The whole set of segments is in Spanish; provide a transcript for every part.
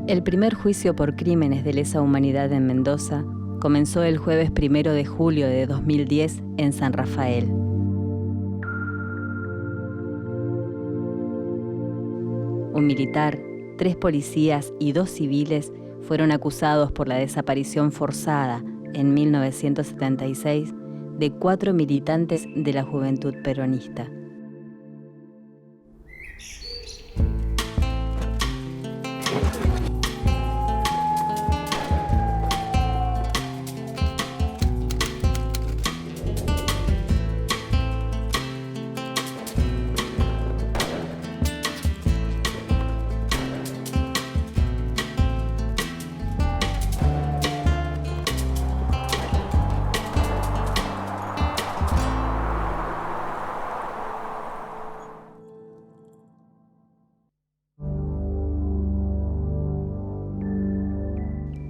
El primer juicio por crímenes de lesa humanidad en Mendoza comenzó el jueves 1 de julio de 2010 en San Rafael. Un militar, 3 policías y 2 civiles fueron acusados por la desaparición forzada en 1976 de 4 militantes de la Juventud Peronista.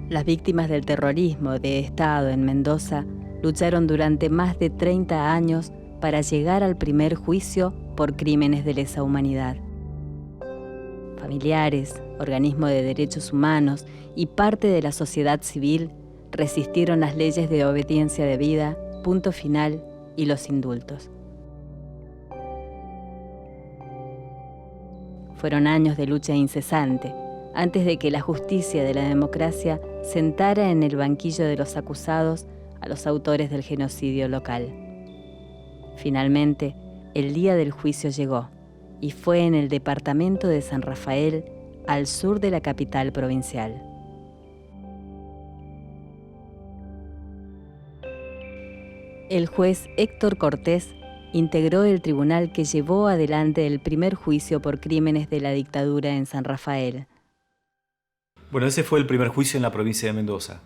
Las víctimas del terrorismo de Estado en Mendoza lucharon durante más de 30 años para llegar al primer juicio por crímenes de lesa humanidad. Familiares, organismos de derechos humanos y parte de la sociedad civil resistieron las leyes de obediencia debida, punto final y los indultos. Fueron años de lucha incesante, antes de que la justicia de la democracia sentara en el banquillo de los acusados a los autores del genocidio local. Finalmente, el día del juicio llegó, y fue en el departamento de San Rafael, al sur de la capital provincial. El juez Héctor Cortés integró el tribunal que llevó adelante el primer juicio por crímenes de la dictadura en San Rafael. Bueno, ese fue el primer juicio en la provincia de Mendoza.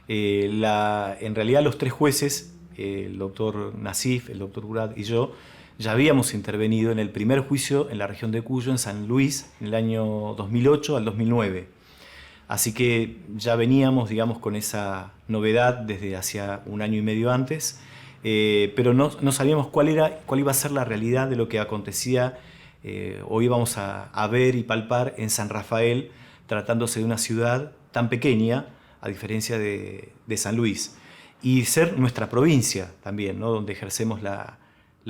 En realidad los 3 jueces, el doctor Nasif, el doctor Burat y yo, ya habíamos intervenido en el primer juicio en la región de Cuyo, en San Luis, en el año 2008 al 2009. Así que ya veníamos, digamos, con esa novedad desde hacía 1 año y medio antes, pero no sabíamos cuál iba a ser la realidad de lo que acontecía hoy íbamos a ver y palpar en San Rafael, tratándose de una ciudad tan pequeña, a diferencia de San Luis, y ser nuestra provincia también, ¿no? Donde ejercemos la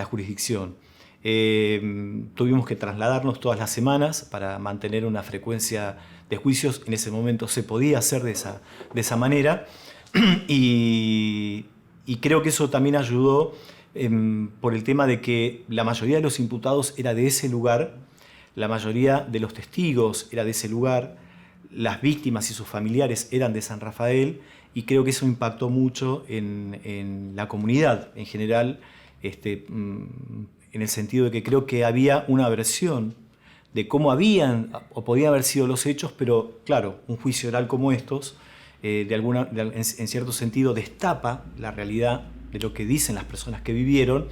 jurisdicción. Tuvimos que trasladarnos todas las semanas para mantener una frecuencia de juicios. En ese momento se podía hacer de esa manera, y creo que eso también ayudó por el tema de que la mayoría de los imputados era de ese lugar, la mayoría de los testigos era de ese lugar, las víctimas y sus familiares eran de San Rafael, y creo que eso impactó mucho en la comunidad en general, en el sentido de que creo que había una versión de cómo habían o podían haber sido los hechos, pero claro, un juicio oral como estos, en cierto sentido, destapa la realidad de lo que dicen las personas que vivieron,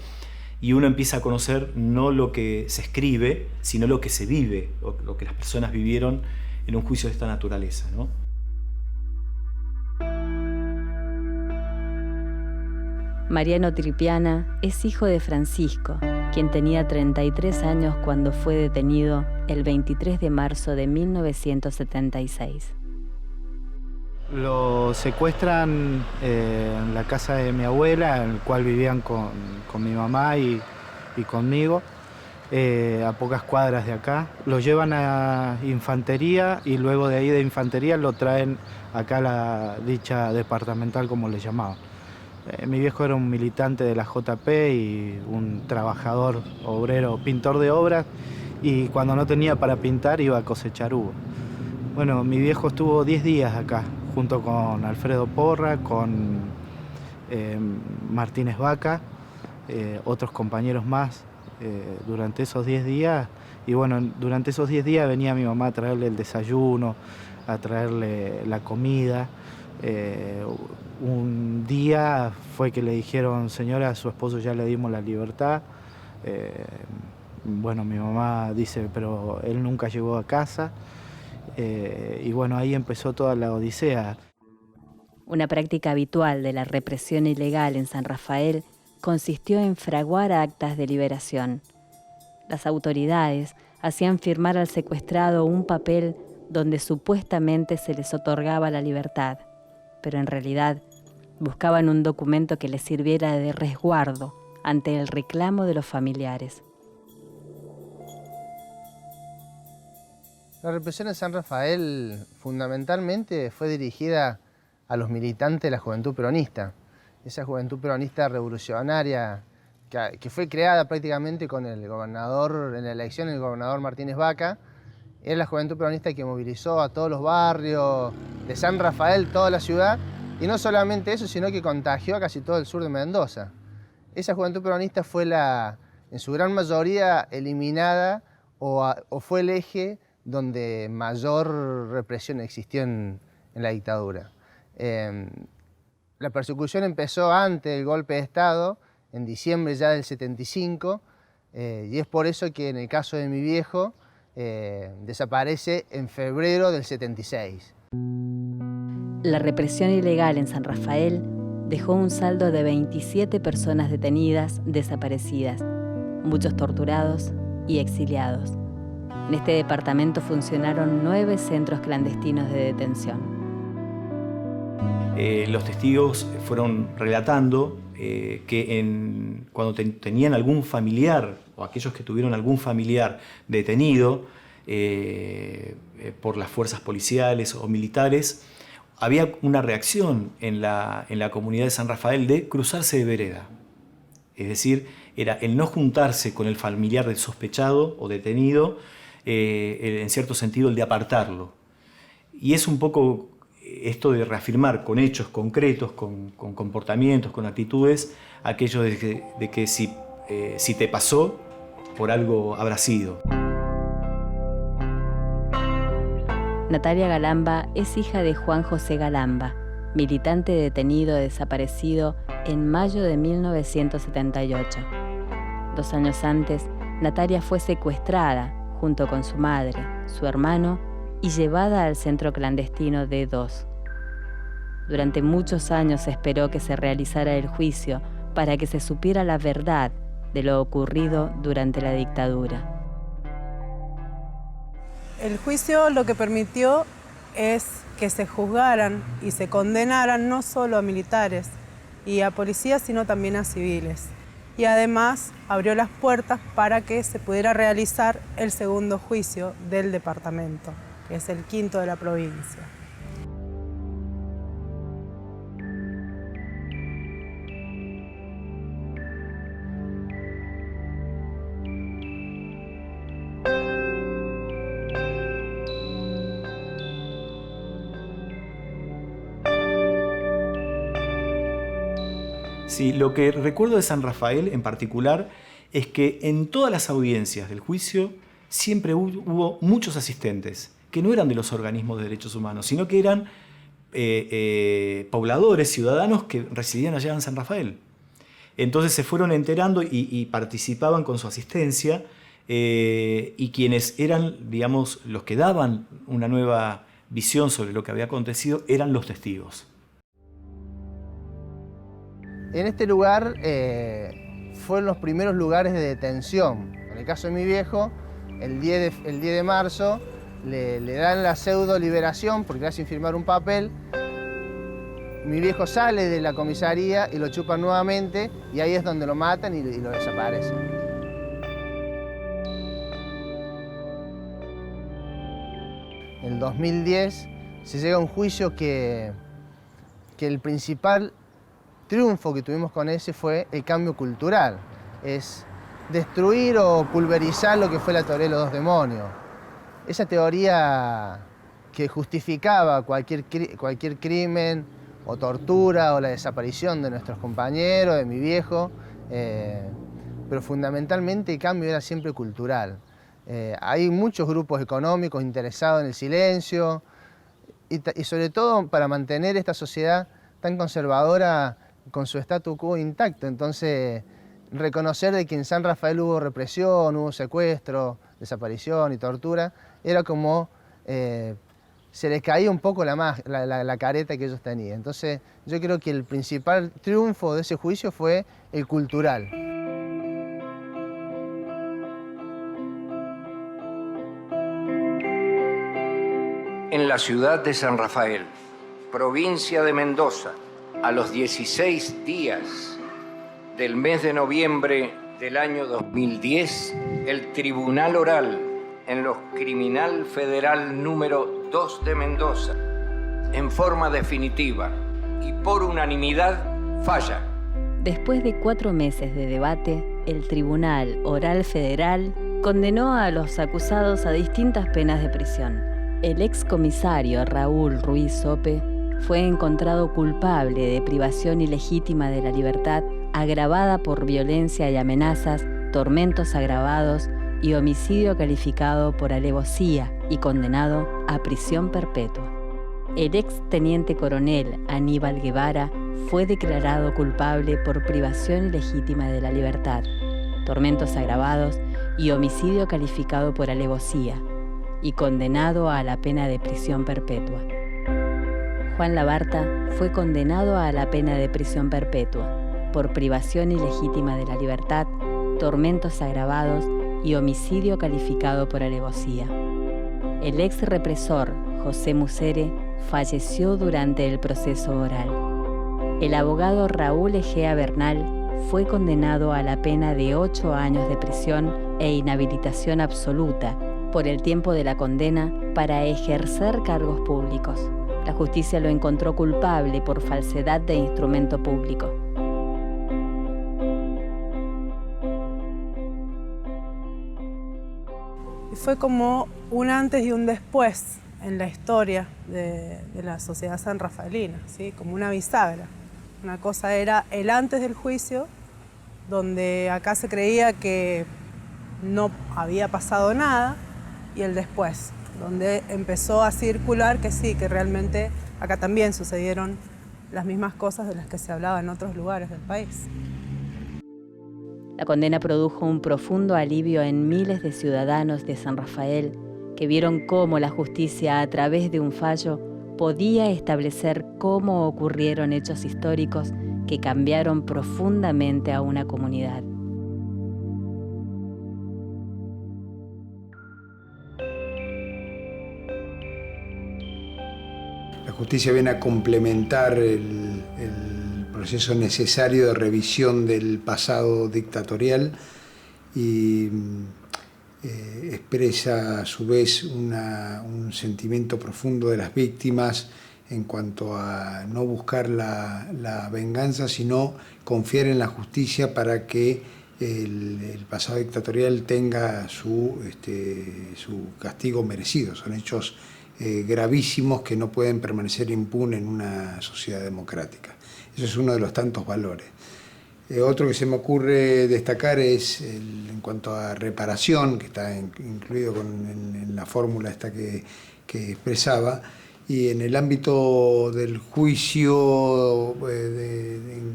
y uno empieza a conocer no lo que se escribe, sino lo que se vive, o lo que las personas vivieron en un juicio de esta naturaleza, ¿no? Mariano Tripiana es hijo de Francisco, quien tenía 33 años cuando fue detenido el 23 de marzo de 1976. Lo secuestran en la casa de mi abuela, en la cual vivían con mi mamá y conmigo, a pocas cuadras de acá. Lo llevan a infantería y luego de ahí de infantería lo traen acá a la dicha departamental, como le llamaban. Mi viejo era un militante de la JP y un trabajador obrero, pintor de obras, y cuando no tenía para pintar iba a cosechar uva. Bueno, mi viejo estuvo 10 días acá, junto con Alfredo Porra, con Martínez Vaca, otros compañeros más, durante esos 10 días. Y bueno, durante esos 10 días venía mi mamá a traerle el desayuno, a traerle la comida. Un día fue que le dijeron: señora, a su esposo ya le dimos la libertad. Bueno, mi mamá dice, pero él nunca llegó a casa. Y bueno, ahí empezó toda la odisea. Una práctica habitual de la represión ilegal en San Rafael consistió en fraguar actas de liberación. Las autoridades hacían firmar al secuestrado un papel donde supuestamente se les otorgaba la libertad, pero en realidad buscaban un documento que les sirviera de resguardo ante el reclamo de los familiares. La represión en San Rafael fundamentalmente fue dirigida a los militantes de la Juventud Peronista. Esa Juventud Peronista revolucionaria que fue creada prácticamente con el gobernador, en la elección el gobernador Martínez Vaca, era la Juventud Peronista que movilizó a todos los barrios de San Rafael, toda la ciudad, y no solamente eso, sino que contagió a casi todo el sur de Mendoza. Esa Juventud Peronista fue en su gran mayoría eliminada o fue el eje donde mayor represión existió en la dictadura. La persecución empezó antes del golpe de Estado, en diciembre ya del 75, y es por eso que en el caso de mi viejo desaparece en febrero del 76. La represión ilegal en San Rafael dejó un saldo de 27 personas detenidas, desaparecidas, muchos torturados y exiliados. En este departamento funcionaron 9 centros clandestinos de detención. Los testigos fueron relatando que cuando tenían algún familiar, o aquellos que tuvieron algún familiar detenido por las fuerzas policiales o militares, había una reacción en la comunidad de San Rafael de cruzarse de vereda. Es decir, era el no juntarse con el familiar del sospechado o detenido, en cierto sentido el de apartarlo. Y es un poco esto de reafirmar con hechos concretos, con comportamientos, con actitudes, aquello de que si te pasó, por algo habrá sido. Natalia Galamba es hija de Juan José Galamba, militante detenido desaparecido en mayo de 1978. 2 años antes, Natalia fue secuestrada junto con su madre, su hermano, y llevada al centro clandestino D2. Durante muchos años se esperó que se realizara el juicio para que se supiera la verdad de lo ocurrido durante la dictadura. El juicio lo que permitió es que se juzgaran y se condenaran no solo a militares y a policías, sino también a civiles. Y además abrió las puertas para que se pudiera realizar el segundo juicio del departamento, que es el 5º de la provincia. Sí, lo que recuerdo de San Rafael en particular es que en todas las audiencias del juicio siempre hubo muchos asistentes que no eran de los organismos de derechos humanos, sino que eran pobladores, ciudadanos que residían allá en San Rafael. Entonces se fueron enterando y participaban con su asistencia, y quienes eran, digamos, los que daban una nueva visión sobre lo que había acontecido eran los testigos. En este lugar fueron los primeros lugares de detención. En el caso de mi viejo, el 10 de marzo le dan la pseudo liberación porque le hacen firmar un papel. Mi viejo sale de la comisaría y lo chupan nuevamente y ahí es donde lo matan y lo desaparecen. En el 2010 se llega a un juicio que el principal triunfo que tuvimos con ese fue el cambio cultural. Es destruir o pulverizar lo que fue la teoría de los 2 demonios. Esa teoría que justificaba cualquier crimen o tortura o la desaparición de nuestros compañeros, de mi viejo, pero fundamentalmente el cambio era siempre cultural. Hay muchos grupos económicos interesados en el silencio y sobre todo para mantener esta sociedad tan conservadora con su statu quo intacto. Entonces, reconocer de que en San Rafael hubo represión, hubo secuestro, desaparición y tortura, era como se les caía un poco la careta que ellos tenían. Entonces, yo creo que el principal triunfo de ese juicio fue el cultural. en la ciudad de San Rafael, provincia de Mendoza, a los 16 días del mes de noviembre del año 2010, el Tribunal Oral en los Criminal Federal número 2 de Mendoza, en forma definitiva y por unanimidad, falla. Después de 4 meses de debate, el Tribunal Oral Federal condenó a los acusados a distintas penas de prisión. El excomisario Raúl Ruiz Sope fue encontrado culpable de privación ilegítima de la libertad agravada por violencia y amenazas, tormentos agravados y homicidio calificado por alevosía y condenado a prisión perpetua. El exteniente coronel Aníbal Guevara fue declarado culpable por privación ilegítima de la libertad, tormentos agravados y homicidio calificado por alevosía y condenado a la pena de prisión perpetua. Juan Labarta fue condenado a la pena de prisión perpetua por privación ilegítima de la libertad, tormentos agravados y homicidio calificado por alevosía. El ex represor José Musere falleció durante el proceso oral. El abogado Raúl Egea Bernal fue condenado a la pena de 8 años de prisión e inhabilitación absoluta por el tiempo de la condena para ejercer cargos públicos. La justicia lo encontró culpable por falsedad de instrumento público. Y fue como un antes y un después en la historia de la sociedad sanrafaelina, ¿sí? Como una bisagra. Una cosa era el antes del juicio, donde acá se creía que no había pasado nada, y el después, donde empezó a circular que sí, que realmente acá también sucedieron las mismas cosas de las que se hablaba en otros lugares del país. La condena produjo un profundo alivio en miles de ciudadanos de San Rafael que vieron cómo la justicia, a través de un fallo, podía establecer cómo ocurrieron hechos históricos que cambiaron profundamente a una comunidad. La justicia viene a complementar el proceso necesario de revisión del pasado dictatorial y expresa a su vez un sentimiento profundo de las víctimas en cuanto a no buscar la venganza, sino confiar en la justicia para que el pasado dictatorial tenga su castigo merecido. Son hechos gravísimos que no pueden permanecer impunes en una sociedad democrática. Eso es uno de los tantos valores. Otro que se me ocurre destacar es en cuanto a reparación, que está incluido en la fórmula esta que expresaba, y en el ámbito del juicio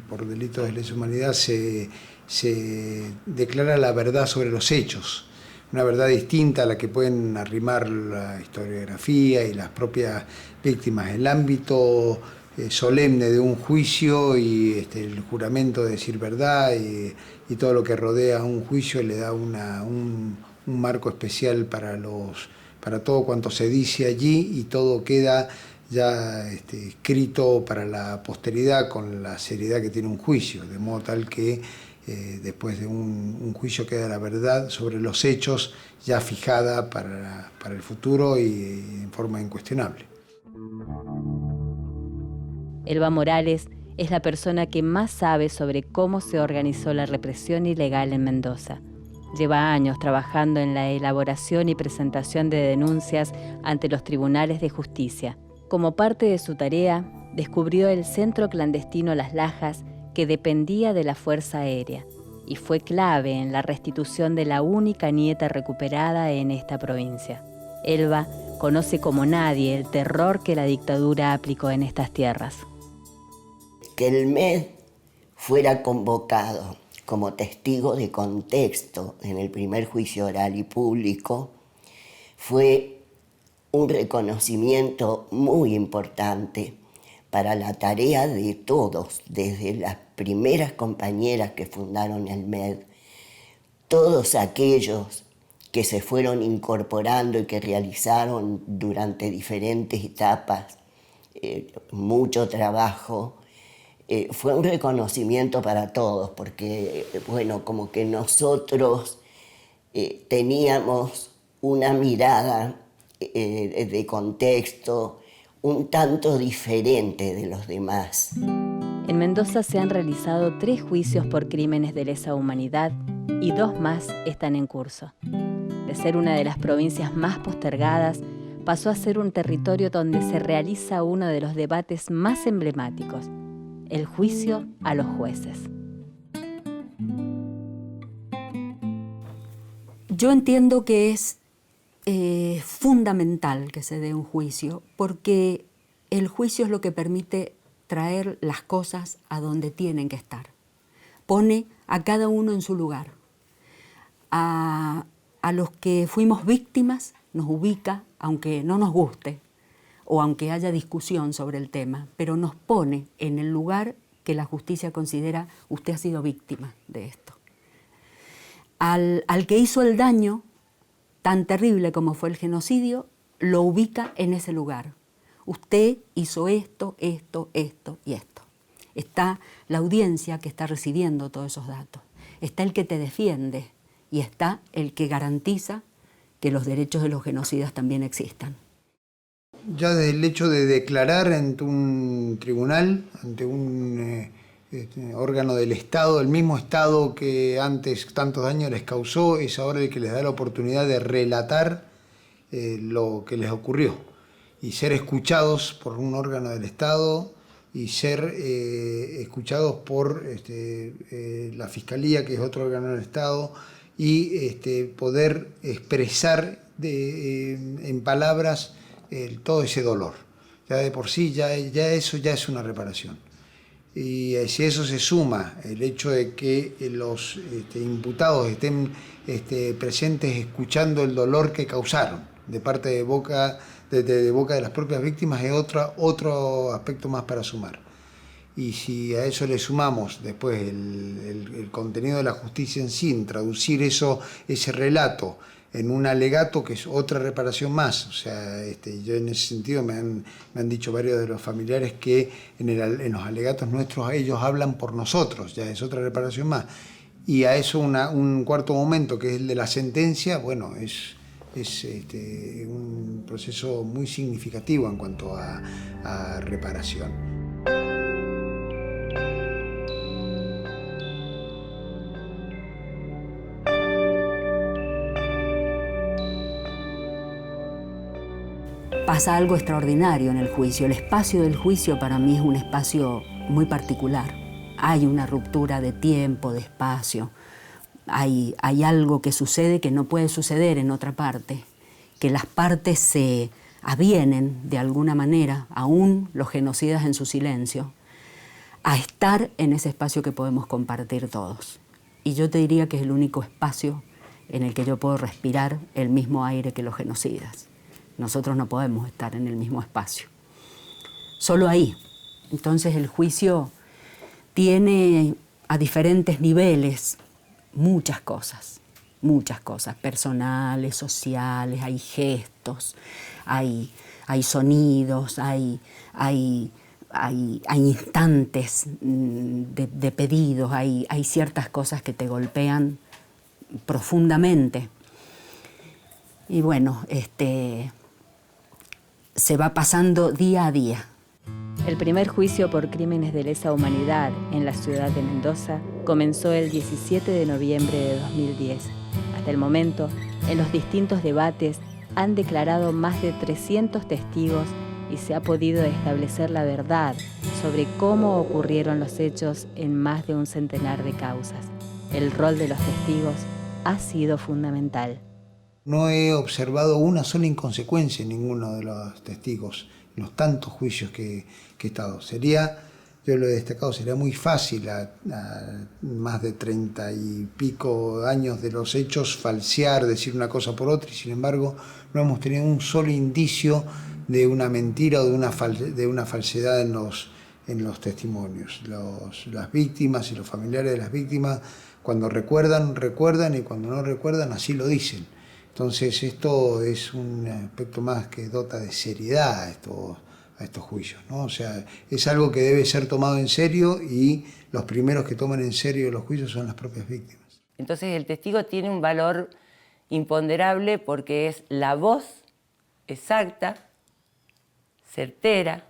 por delitos de lesa humanidad se declara la verdad sobre los hechos, una verdad distinta a la que pueden arrimar la historiografía y las propias víctimas. El ámbito solemne de un juicio y el juramento de decir verdad y todo lo que rodea a un juicio le da un marco especial para todo cuanto se dice allí, y todo queda ya escrito para la posteridad con la seriedad que tiene un juicio, de modo tal que después de un juicio queda la verdad sobre los hechos ya fijada para el futuro y en forma incuestionable. Elba Morales es la persona que más sabe sobre cómo se organizó la represión ilegal en Mendoza. Lleva años trabajando en la elaboración y presentación de denuncias ante los tribunales de justicia. Como parte de su tarea, descubrió el centro clandestino Las Lajas, que dependía de la Fuerza Aérea, y fue clave en la restitución de la única nieta recuperada en esta provincia. Elba conoce como nadie el terror que la dictadura aplicó en estas tierras. Que el MED fuera convocado como testigo de contexto en el primer juicio oral y público fue un reconocimiento muy importante para la tarea de todos, desde las primeras compañeras que fundaron el MED, todos aquellos que se fueron incorporando y que realizaron durante diferentes etapas mucho trabajo. Fue un reconocimiento para todos, porque, bueno, como que nosotros teníamos una mirada de contexto un tanto diferente de los demás. En Mendoza se han realizado 3 juicios por crímenes de lesa humanidad y 2 más están en curso. De ser una de las provincias más postergadas, pasó a ser un territorio donde se realiza uno de los debates más emblemáticos, el juicio a los jueces. Yo entiendo que es fundamental que se dé un juicio, porque el juicio es lo que permite traer las cosas a donde tienen que estar. Pone a cada uno en su lugar. A los que fuimos víctimas nos ubica, aunque no nos guste o aunque haya discusión sobre el tema, pero nos pone en el lugar que la justicia considera: usted ha sido víctima de esto. Al que hizo el daño tan terrible como fue el genocidio, lo ubica en ese lugar. Usted hizo esto, esto, esto y esto. Está la audiencia que está recibiendo todos esos datos. Está el que te defiende y está el que garantiza que los derechos de los genocidas también existan. Ya desde el hecho de declarar ante un tribunal, ante un órgano del Estado, el mismo Estado que antes tantos daños les causó, es ahora el que les da la oportunidad de relatar lo que les ocurrió y ser escuchados por un órgano del Estado y ser escuchados por la Fiscalía, que es otro órgano del Estado, y poder expresar en palabras todo ese dolor. Ya de por sí, ya eso ya es una reparación. Y si eso se suma el hecho de que los imputados estén presentes escuchando el dolor que causaron de parte de boca de las propias víctimas, es otro aspecto más para sumar. Y si a eso le sumamos después el contenido de la justicia en sí, en traducir ese relato en un alegato, que es otra reparación más. O sea, yo en ese sentido me han dicho varios de los familiares que en los alegatos nuestros ellos hablan por nosotros, ya es otra reparación más. Y a eso un cuarto momento, que es el de la sentencia, bueno, es un proceso muy significativo en cuanto a reparación. Pasa algo extraordinario en el juicio. El espacio del juicio para mí es un espacio muy particular. Hay una ruptura de tiempo, de espacio. Hay algo que sucede que no puede suceder en otra parte. Que las partes se avienen de alguna manera, aún los genocidas en su silencio, a estar en ese espacio que podemos compartir todos. Y yo te diría que es el único espacio en el que yo puedo respirar el mismo aire que los genocidas. Nosotros no podemos estar en el mismo espacio. Solo ahí. Entonces el juicio tiene a diferentes niveles muchas cosas personales, sociales, hay gestos, hay sonidos, hay instantes de pedidos, hay ciertas cosas que te golpean profundamente. Y bueno, se va pasando día a día. El primer juicio por crímenes de lesa humanidad en la ciudad de Mendoza comenzó el 17 de noviembre de 2010. Hasta el momento, en los distintos debates han declarado más de 300 testigos y se ha podido establecer la verdad sobre cómo ocurrieron los hechos en más de un centenar de causas. El rol de los testigos ha sido fundamental. No he observado una sola inconsecuencia en ninguno de los testigos, en los tantos juicios que he estado. Yo lo he destacado, sería muy fácil a más de 30 y pico años de los hechos falsear, decir una cosa por otra, y sin embargo no hemos tenido un solo indicio de una mentira o de una falsedad en los testimonios. Las víctimas y los familiares de las víctimas, cuando recuerdan, y cuando no recuerdan, así lo dicen. Entonces esto es un aspecto más que dota de seriedad a estos juicios, ¿no? O sea, es algo que debe ser tomado en serio y los primeros que toman en serio los juicios son las propias víctimas. Entonces el testigo tiene un valor imponderable porque es la voz exacta, certera.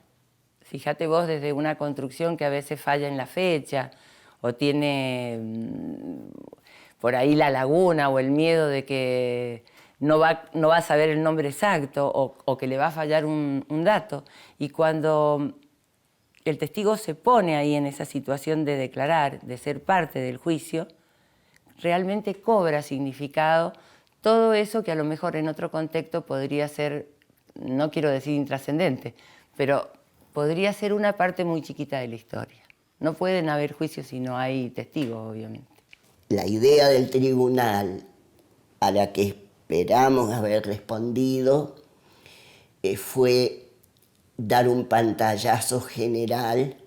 Fíjate vos desde una construcción que a veces falla en la fecha o tiene por ahí la laguna o el miedo de que no va a saber el nombre exacto o que le va a fallar un dato. Y cuando el testigo se pone ahí en esa situación de declarar, de ser parte del juicio, realmente cobra significado todo eso que a lo mejor en otro contexto podría ser, no quiero decir intrascendente, pero podría ser una parte muy chiquita de la historia. No pueden haber juicios si no hay testigos, obviamente. La idea del tribunal a la que esperamos haber respondido fue dar un pantallazo general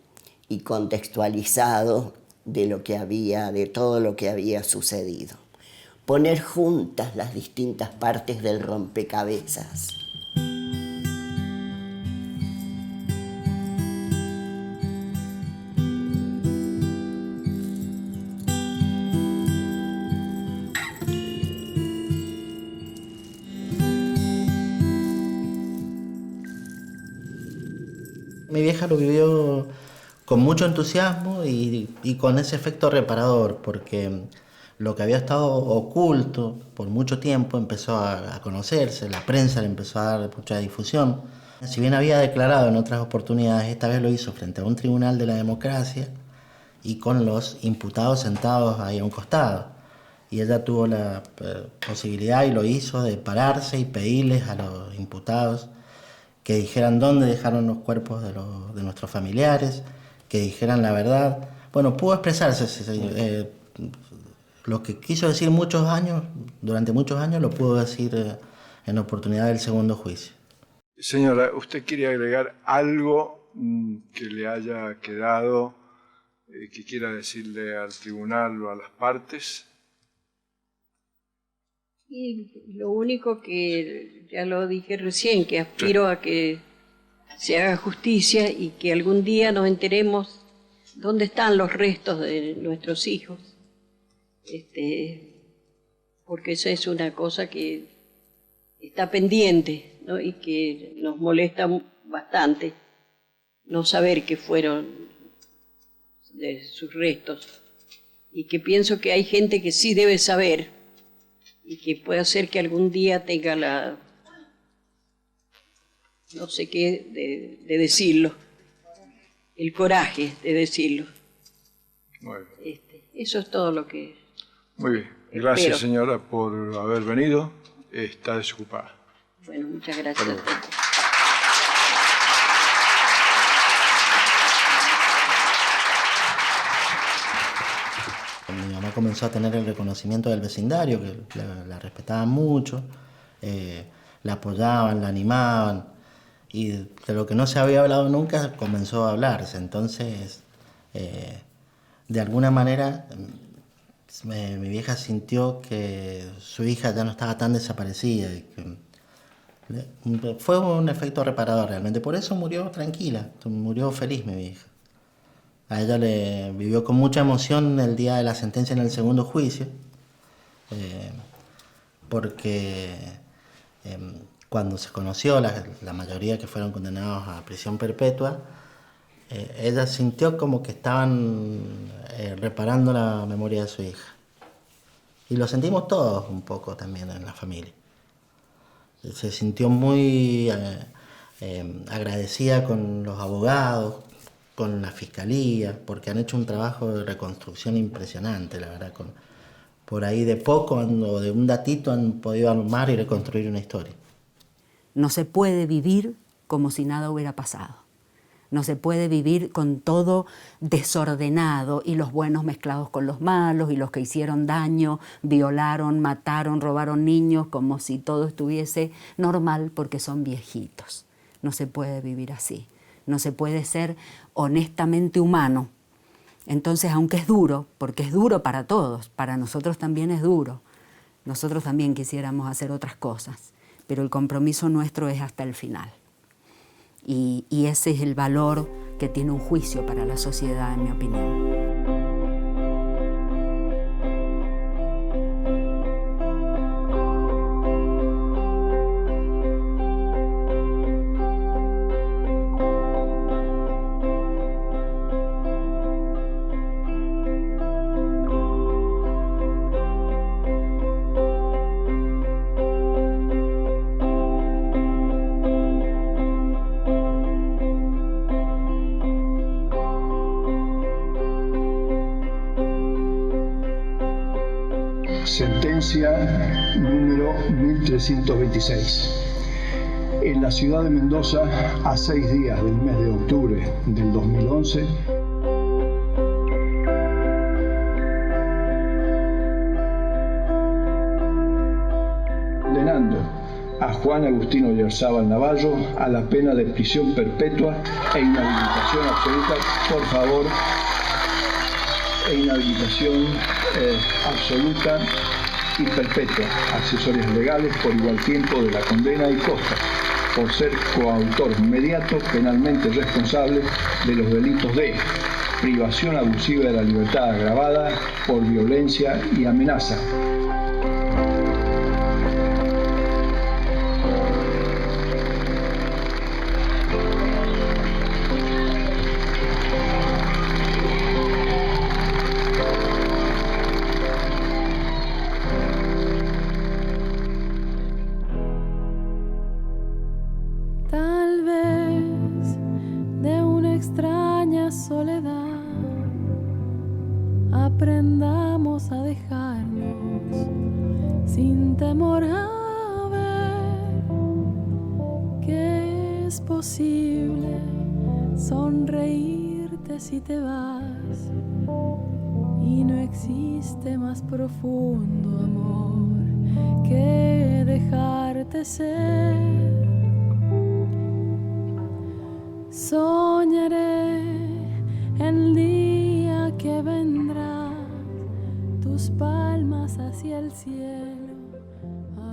y contextualizado de todo lo que había sucedido. Poner juntas las distintas partes del rompecabezas. Mi vieja lo vivió con mucho entusiasmo y con ese efecto reparador, porque lo que había estado oculto por mucho tiempo empezó a conocerse, la prensa le empezó a dar mucha difusión. Si bien había declarado en otras oportunidades, esta vez lo hizo frente a un tribunal de la democracia y con los imputados sentados ahí a un costado. Y ella tuvo la posibilidad, y lo hizo, de pararse y pedirles a los imputados que dijeran dónde dejaron los cuerpos de nuestros familiares, que dijeran la verdad. Bueno, pudo expresarse. Lo que quiso decir durante muchos años, lo pudo decir en la oportunidad del segundo juicio. Señora, ¿usted quiere agregar algo que le haya quedado, que quiera decirle al tribunal o a las partes? Y lo único que ya lo dije recién, que aspiro a que se haga justicia y que algún día nos enteremos dónde están los restos de nuestros hijos. Porque esa es una cosa que está pendiente, ¿no? Y que nos molesta bastante no saber qué fueron de sus restos. Y que pienso que hay gente que sí debe saber y que puede hacer que algún día tenga no sé qué, de decirlo, el coraje de decirlo. Bueno. Eso es todo lo que... Muy bien. Gracias, espero. señora, por haber venido. Está desocupada. Bueno, muchas gracias. Mi mamá comenzó a tener el reconocimiento del vecindario, que la respetaban mucho, la apoyaban, la animaban, y de lo que no se había hablado nunca comenzó a hablarse. Entonces, de alguna manera, mi vieja sintió que su hija ya no estaba tan desaparecida. Y que fue un efecto reparador realmente. Por eso murió tranquila, murió feliz mi vieja. A ella le vivió con mucha emoción el día de la sentencia en el segundo juicio, porque cuando se conoció la mayoría que fueron condenados a prisión perpetua, ella sintió como que estaban reparando la memoria de su hija. Y lo sentimos todos un poco también en la familia. Se sintió muy agradecida con los abogados, con la fiscalía, porque han hecho un trabajo de reconstrucción impresionante, la verdad. Por ahí de poco o de un datito han podido armar y reconstruir una historia. No se puede vivir como si nada hubiera pasado. No se puede vivir con todo desordenado y los buenos mezclados con los malos y los que hicieron daño, violaron, mataron, robaron niños, como si todo estuviese normal porque son viejitos. No se puede vivir así. No se puede ser honestamente humano. Entonces, aunque es duro, porque es duro para todos, para nosotros también es duro, nosotros también quisiéramos hacer otras cosas, pero el compromiso nuestro es hasta el final. Y ese es el valor que tiene un juicio para la sociedad, en mi opinión. Sentencia número 1326. En la ciudad de Mendoza, a 6 días del mes de octubre del 2011, condenando a Juan Agustino Oyarzábal Navallo a la pena de prisión perpetua e inhabilitación absoluta, por favor, e inhabilitación absoluta y perpetua, accesorias legales por igual tiempo de la condena y costa, por ser coautor inmediato penalmente responsable de los delitos de privación abusiva de la libertad agravada por violencia y amenaza. Tal vez de una extraña soledad aprendamos a dejarnos sin temor a ver que es posible sonreírte si te vas y no existe más profundo amor que dejarte ser. Soñaré el día que vendrás, tus palmas hacia el cielo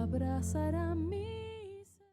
abrazarán mi